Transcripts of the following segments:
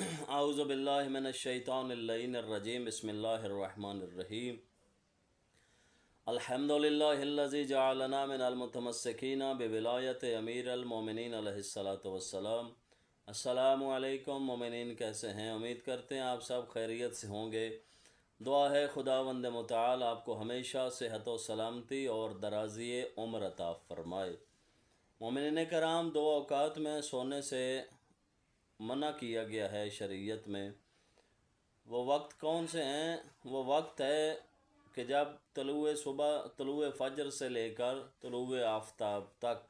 اعوذ باللہ من الشیطان اللعین الرجیم بسم اللہ الرحمن الرحیم الحمدللہ الذی جعلنا من المتمسکین بولایت امیر المومنین علیہ الصلاۃ والسلام۔ السلام علیکم مومنین، کیسے ہیں؟ امید کرتے ہیں آپ سب خیریت سے ہوں گے۔ دعا ہے خداوند متعال آپ کو ہمیشہ صحت و سلامتی اور درازی عمر عطا فرمائے۔ مومنین کرام، دو اوقات میں سونے سے منع کیا گیا ہے شریعت میں۔ وہ وقت کون سے ہیں؟ وہ وقت ہے کہ جب طلوع فجر سے لے کر طلوع آفتاب تک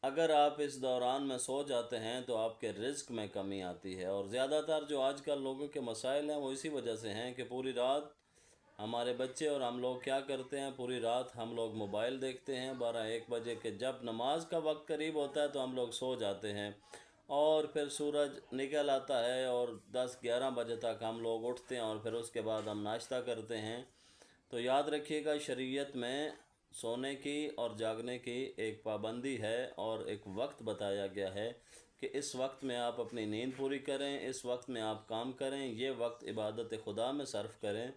اگر آپ اس دوران میں سو جاتے ہیں تو آپ کے رزق میں کمی آتی ہے، اور زیادہ تر جو آج کل لوگوں کے مسائل ہیں وہ اسی وجہ سے ہیں کہ پوری رات ہمارے بچے اور ہم لوگ کیا کرتے ہیں، پوری رات ہم لوگ موبائل دیکھتے ہیں 12-1 بجے کے جب نماز کا وقت قریب ہوتا ہے تو ہم لوگ سو جاتے ہیں، اور پھر سورج نکل آتا ہے اور 10-11 بجے تک ہم لوگ اٹھتے ہیں، اور پھر اس کے بعد ہم ناشتہ کرتے ہیں۔ تو یاد رکھیے گا، شریعت میں سونے کی اور جاگنے کی ایک پابندی ہے اور ایک وقت بتایا گیا ہے کہ اس وقت میں آپ اپنی نیند پوری کریں، اس وقت میں آپ کام کریں، یہ وقت عبادت خدا میں صرف کریں۔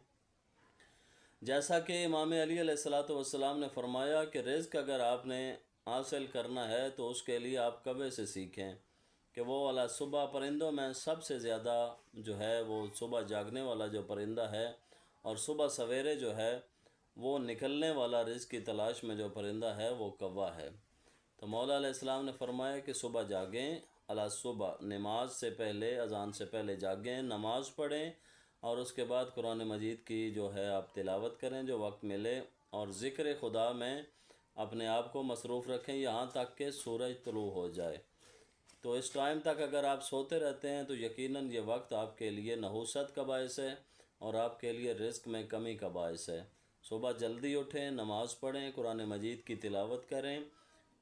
جیسا کہ امام علی علیہ السلام نے فرمایا کہ رزق اگر آپ نے حاصل کرنا ہے تو اس کے لیے آپ کبے سے سیکھیں کہ وہ والا صبح پرندوں میں سب سے زیادہ جو ہے وہ صبح جاگنے والا جو پرندہ ہے، اور صبح سویرے جو ہے وہ نکلنے والا رزق کی تلاش میں جو پرندہ ہے وہ کوا ہے۔ تو مولا علیہ السلام نے فرمایا کہ صبح جاگیں، صبح نماز سے پہلے، اذان سے پہلے جاگیں، نماز پڑھیں، اور اس کے بعد قرآن مجید کی جو ہے آپ تلاوت کریں جو وقت ملے، اور ذکر خدا میں اپنے آپ کو مصروف رکھیں یہاں تک کہ سورج طلوع ہو جائے۔ تو اس ٹائم تک اگر آپ سوتے رہتے ہیں تو یقیناً یہ وقت آپ کے لیے نحوست کا باعث ہے اور آپ کے لیے رزق میں کمی کا باعث ہے۔ صبح جلدی اٹھیں، نماز پڑھیں، قرآن مجید کی تلاوت کریں،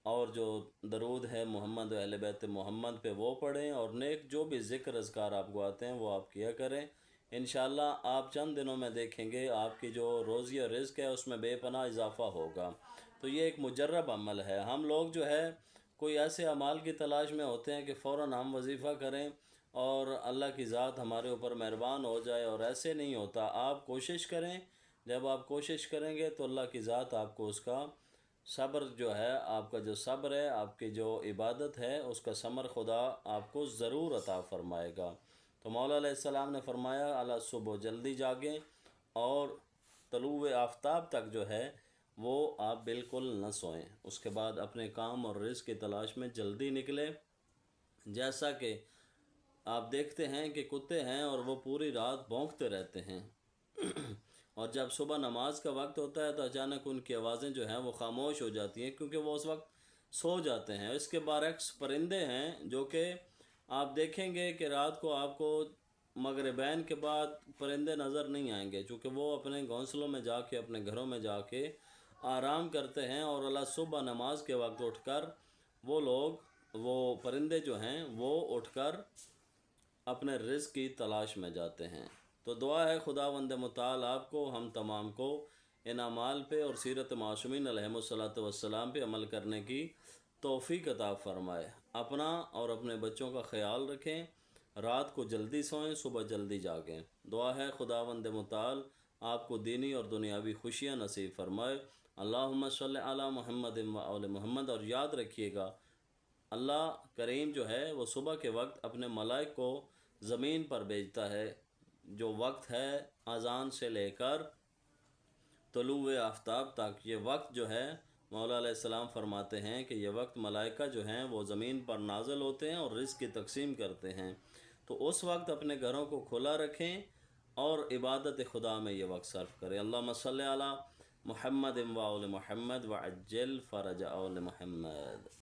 اور جو درود ہے محمد و اہل بیت محمد پہ وہ پڑھیں، اور نیک جو بھی ذکر اذکار آپ کو آتے ہیں وہ آپ کیا کریں۔ انشاءاللہ آپ چند دنوں میں دیکھیں گے آپ کی جو روزی اور رزق ہے اس میں بے پناہ اضافہ ہوگا۔ تو یہ ایک مجرب عمل ہے۔ ہم لوگ جو ہے کوئی ایسے اعمال کی تلاش میں ہوتے ہیں کہ فوراً ہم وظیفہ کریں اور اللہ کی ذات ہمارے اوپر مہربان ہو جائے، اور ایسے نہیں ہوتا۔ آپ کوشش کریں، جب آپ کوشش کریں گے تو اللہ کی ذات آپ کو اس کا صبر جو ہے، آپ کا جو صبر ہے، آپ کی جو عبادت ہے، اس کا ثمر خدا آپ کو ضرور عطا فرمائے گا۔ تو مولا علیہ السلام نے فرمایا صبح جلدی جاگیں، اور طلوع آفتاب تک جو ہے وہ آپ بالکل نہ سوئیں۔ اس کے بعد اپنے کام اور رزق کی تلاش میں جلدی نکلیں۔ جیسا کہ آپ دیکھتے ہیں کہ کتے ہیں اور وہ پوری رات بھونکتے رہتے ہیں اور جب صبح نماز کا وقت ہوتا ہے تو اچانک ان کی آوازیں جو ہیں وہ خاموش ہو جاتی ہیں، کیونکہ وہ اس وقت سو جاتے ہیں۔ اس کے برعکس پرندے ہیں جو کہ آپ دیکھیں گے کہ رات کو آپ کو مغربین کے بعد پرندے نظر نہیں آئیں گے، چونکہ وہ اپنے گھونسلوں میں جا کے، اپنے گھروں میں جا کے آرام کرتے ہیں، اور صبح نماز کے وقت اٹھ کر وہ پرندے جو ہیں وہ اٹھ کر اپنے رزق کی تلاش میں جاتے ہیں۔ تو دعا ہے خداوند متعال آپ کو، ہم تمام کو ان اعمال پہ اور سیرت معصومین علیہم الصلاۃ والسلام پہ عمل کرنے کی توفیق عطا فرمائے۔ اپنا اور اپنے بچوں کا خیال رکھیں، رات کو جلدی سوئیں، صبح جلدی جاگیں۔ دعا ہے خداوند متعال آپ کو دینی اور دنیاوی خوشیاں نصیب فرمائے۔ اللہم صلی علی محمد و آل محمد۔ اور یاد رکھیے گا، اللہ کریم جو ہے وہ صبح کے وقت اپنے ملائک کو زمین پر بھیجتا ہے، جو وقت ہے اذان سے لے کر طلوع آفتاب تک۔ یہ وقت جو ہے مولا علیہ السلام فرماتے ہیں کہ یہ وقت ملائکہ جو ہیں وہ زمین پر نازل ہوتے ہیں اور رزق کی تقسیم کرتے ہیں۔ تو اس وقت اپنے گھروں کو کھلا رکھیں اور عبادت خدا میں یہ وقت صرف کریں۔ اللہم صلی علی محمد و آل محمد وعجل فرج آل محمد۔